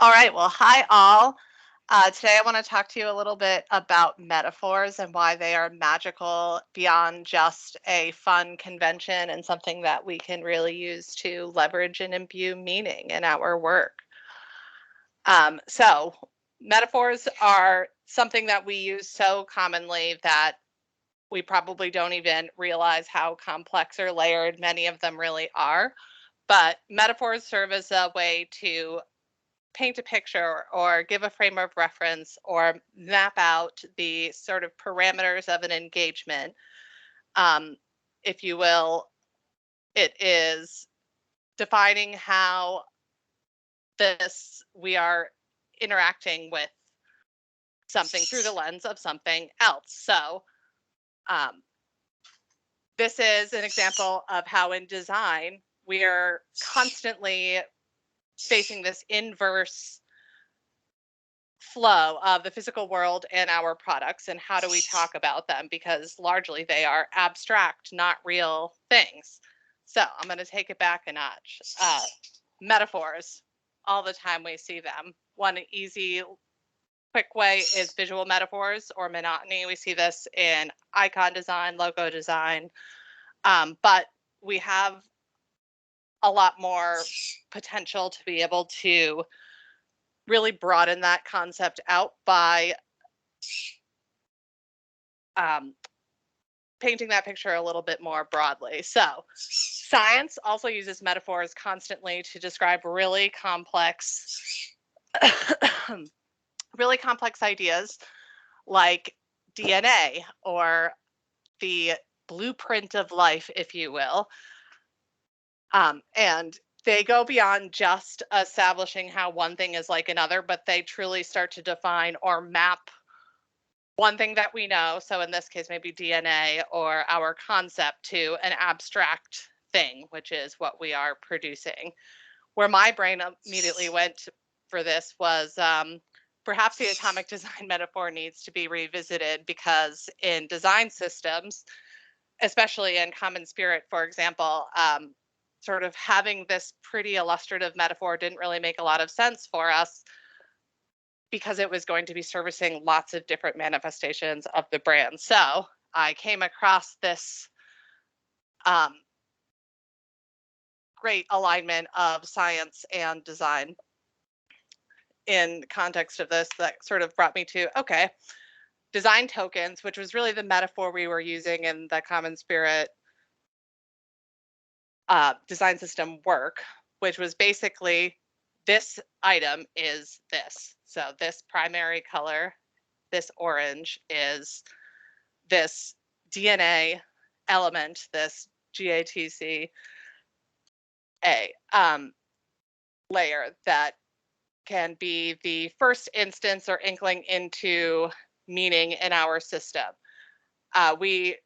All right. Well, hi, all. Today, I want to talk to you a little bit about metaphors and why they are magical beyond just a fun convention and something that we can really use to leverage and imbue meaning in our work. So, metaphors are something that we use so commonly that we probably don't even realize how complex or layered many of them really are. But metaphors serve as a way to paint a picture or give a frame of reference or map out the sort of parameters of an engagement, um, if you will. It is defining how this we are interacting with something through the lens of something else. So um, this is an example of how in design we are constantly facing this inverse flow of the physical world and our products, and how do we talk about them, because largely they are abstract, not real things. So I'm going to take it back a notch. Metaphors, all the time we see them. One easy quick way is visual metaphors or monotony. We see this in icon design, logo design, but we have a lot more potential to be able to really broaden that concept out by painting that picture a little bit more broadly. So science also uses metaphors constantly to describe really complex really complex ideas like DNA or the blueprint of life, if you will. And they go beyond just establishing how one thing is like another, but they truly start to define or map one thing that we know, so in this case, maybe DNA or our concept, to an abstract thing, which is what we are producing. Where my brain immediately went for this was perhaps the atomic design metaphor needs to be revisited, because in design systems, especially in Common Spirit, for example, sort of having this pretty illustrative metaphor didn't really make a lot of sense for us, because it was going to be servicing lots of different manifestations of the brand. So I came across this great alignment of science and design in context of this that sort of brought me to, okay, design tokens, which was really the metaphor we were using in the Common Spirit design system work, which was basically this item is this. So this primary color, this orange, is this DNA element, this GATCA layer that can be the first instance or inkling into meaning in our system. We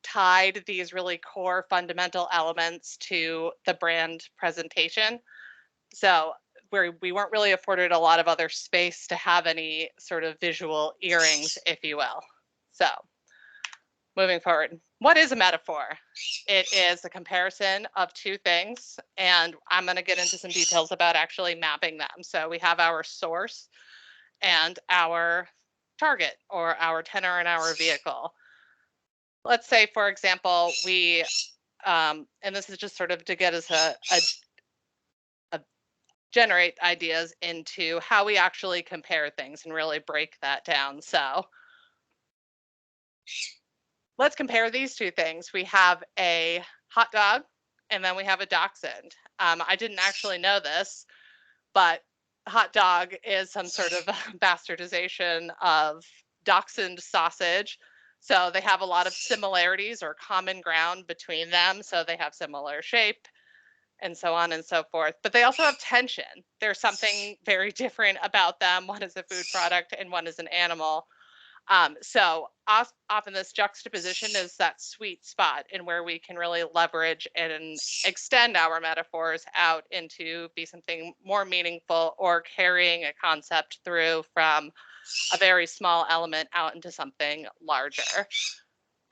tied these really core fundamental elements to the brand presentation. So we weren't really afforded a lot of other space to have any sort of visual earrings, if you will. So moving forward, what is a metaphor? It is a comparison of two things, and I'm going to get into some details about actually mapping them. So we have our source and our target, or our tenor in our vehicle. Let's say, for example, we, and this is just sort of to get us a generate ideas into how we actually compare things and really break that down. So let's compare these two things. We have a hot dog, and then we have a dachshund. I didn't actually know this, but hot dog is some sort of bastardization of dachshund sausage. So they have a lot of similarities or common ground between them. So they have similar shape and so on and so forth. But they also have tension. There's something very different about them. One is a food product and one is an animal. So often this juxtaposition is that sweet spot in where we can really leverage and extend our metaphors out into be something more meaningful, or carrying a concept through from a very small element out into something larger.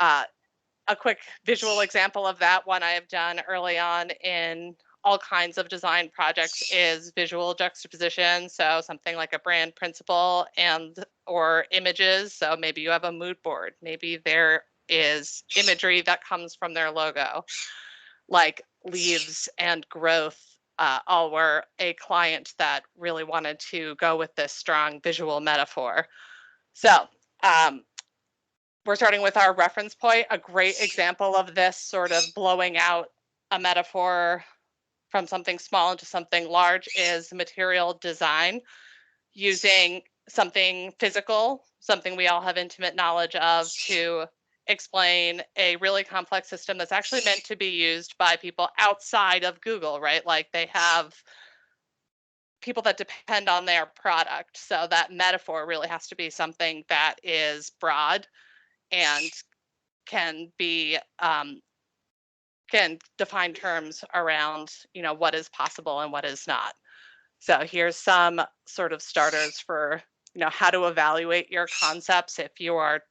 A quick visual example of that, one I have done early on in all kinds of design projects is visual juxtaposition. So something like a brand principle or images. So maybe you have a mood board. Maybe there is imagery that comes from their logo, like leaves and growth. All were a client that really wanted to go with this strong visual metaphor. So we're starting with our reference point. A great example of this sort of blowing out a metaphor from something small into something large is material design, using something physical, something we all have intimate knowledge of, to explain a really complex system that's actually meant to be used by people outside of Google, right? Like they have people that depend on their product. So that metaphor really has to be something that is broad and can be can define terms around, you know, what is possible and what is not. So here's some sort of starters for, you know, how to evaluate your concepts if you are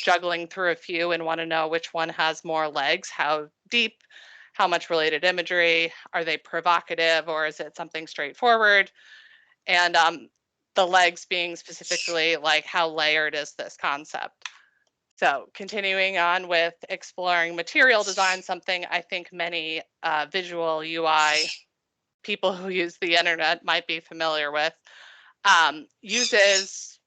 juggling through a few and want to know which one has more legs, how deep, how much related imagery, are they provocative, or is it something straightforward? And the legs being specifically like how layered is this concept? So continuing on with exploring material design, something I think many visual UI people who use the internet might be familiar with, uses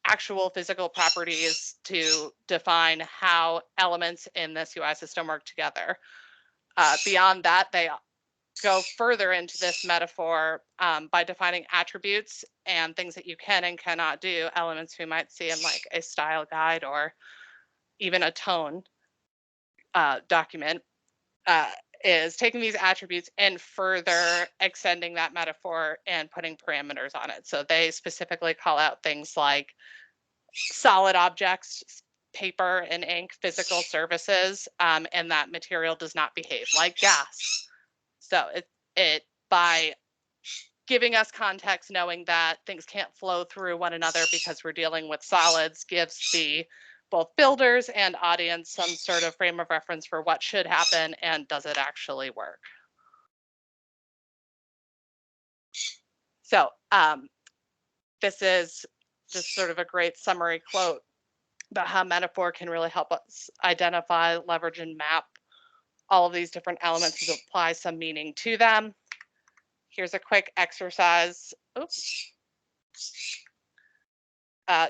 actual physical properties to define how elements in this UI system work together. Beyond that, they go further into this metaphor by defining attributes and things that you can and cannot do, elements we might see in like a style guide or even a tone document, is taking these attributes and further extending that metaphor and putting parameters on it. So they specifically call out things like solid objects, paper and ink, physical surfaces, and that material does not behave like gas. So it by giving us context, knowing that things can't flow through one another because we're dealing with solids, gives the both builders and audience some sort of frame of reference for what should happen and does it actually work. So this is just sort of a great summary quote about how metaphor can really help us identify, leverage, and map all of these different elements and apply some meaning to them. Here's a quick exercise. Oops.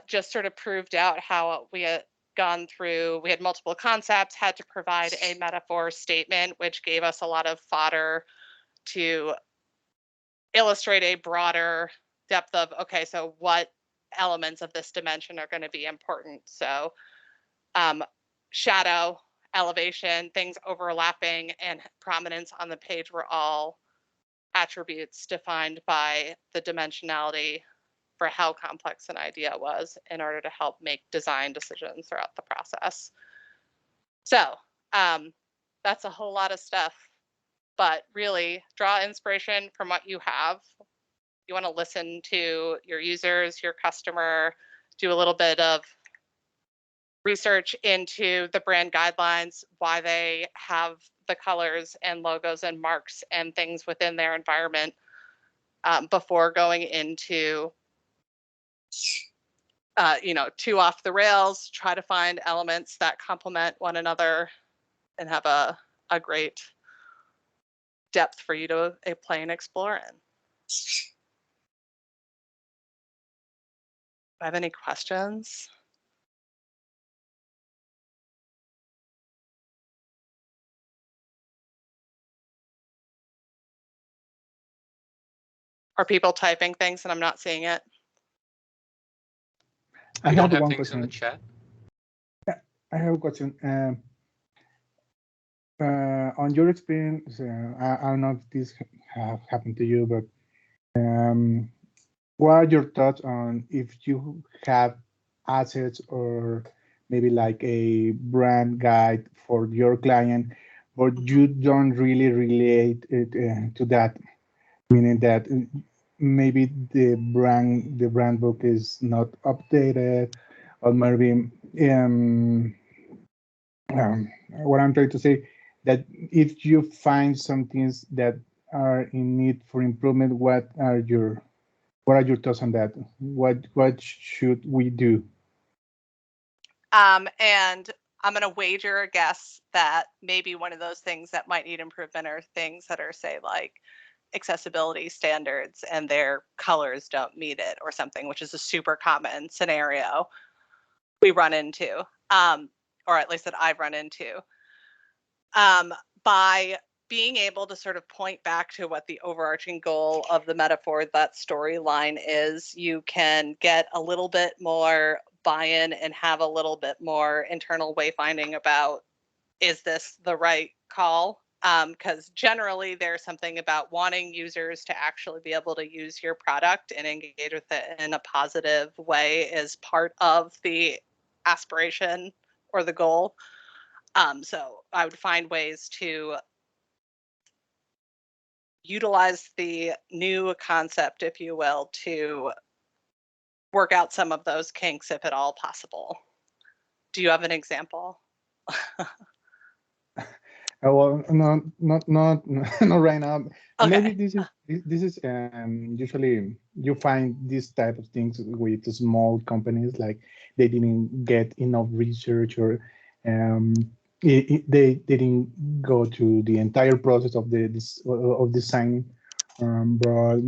Just sort of proved out how we had gone through, we had multiple concepts, had to provide a metaphor statement, which gave us a lot of fodder to illustrate a broader depth of, okay, so what elements of this dimension are going to be important? So shadow, elevation, things overlapping, and prominence on the page were all attributes defined by the dimensionality for how complex an idea was in order to help make design decisions throughout the process. So that's a whole lot of stuff, but really draw inspiration from what you have. You want to listen to your users, your customer, do a little bit of research into the brand guidelines, why they have the colors and logos and marks and things within their environment before going into you know, too off the rails. Try to find elements that complement one another and have a great depth for you to play and explore in. Do I have any questions? Are people typing things and I'm not seeing it? I have one question in the chat. Yeah, I have a question. On your experience, I don't know if this have happened to you, but what are your thoughts on if you have assets or maybe like a brand guide for your client, but you don't really relate it to that, meaning that maybe the brand book is not updated, or maybe what I'm trying to say, that if you find some things that are in need for improvement, what are your thoughts on that? What should we do? And I'm going to wager a guess that maybe one of those things that might need improvement are things that are, say, like accessibility standards and their colors don't meet it or something, which is a super common scenario we run into, or at least that I've run into. By being able to sort of point back to what the overarching goal of the metaphor, that storyline is, you can get a little bit more buy-in and have a little bit more internal wayfinding about, is this the right call? Because generally there's something about wanting users to actually be able to use your product and engage with it in a positive way is part of the aspiration or the goal. So I would find ways to utilize the new concept, if you will, to work out some of those kinks if at all possible. Do you have an example? Well, no, not not right now. Okay. Maybe this is usually you find this type of things with small companies, like they didn't get enough research, or um, they didn't go to the entire process of of design. But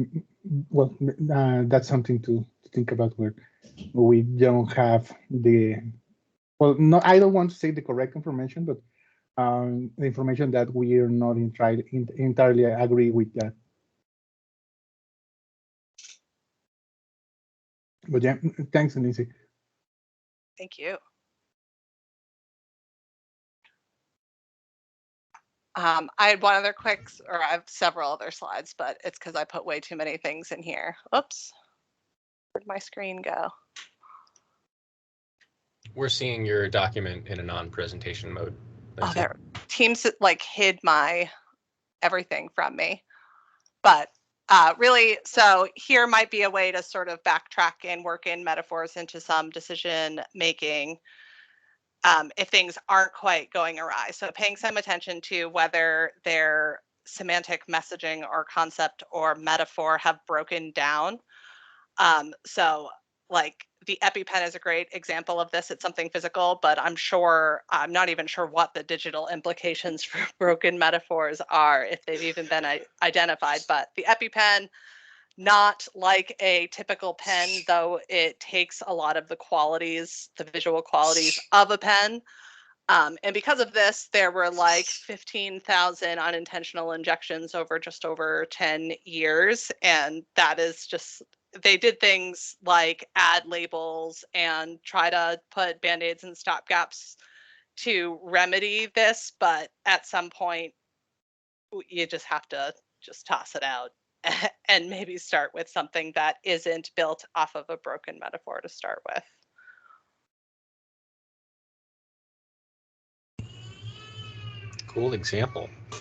well, that's something to think about, where we don't have the, well, no, I don't want to say the correct information, but the information that we are not entirely agree with that. But yeah, thanks, Nancy. Thank you. I had one other or I have several other slides, but it's because I put way too many things in here. Oops. Where'd my screen go? We're seeing your document in a non-presentation mode. Oh, there. Teams like hid my everything from me. But really, so here might be a way to sort of backtrack and work in metaphors into some decision making if things aren't quite going awry. So paying some attention to whether their semantic messaging or concept or metaphor have broken down. So like the EpiPen is a great example of this. It's something physical, but I'm not even sure what the digital implications for broken metaphors are, if they've even been identified. But the EpiPen, not like a typical pen, though it takes a lot of the qualities, the visual qualities of a pen. And because of this, there were like 15,000 unintentional injections over just over 10 years. And that is just, they did things like add labels and try to put Band-Aids and stopgaps to remedy this. But at some point, you just have to just toss it out and maybe start with something that isn't built off of a broken metaphor to start with. Cool example.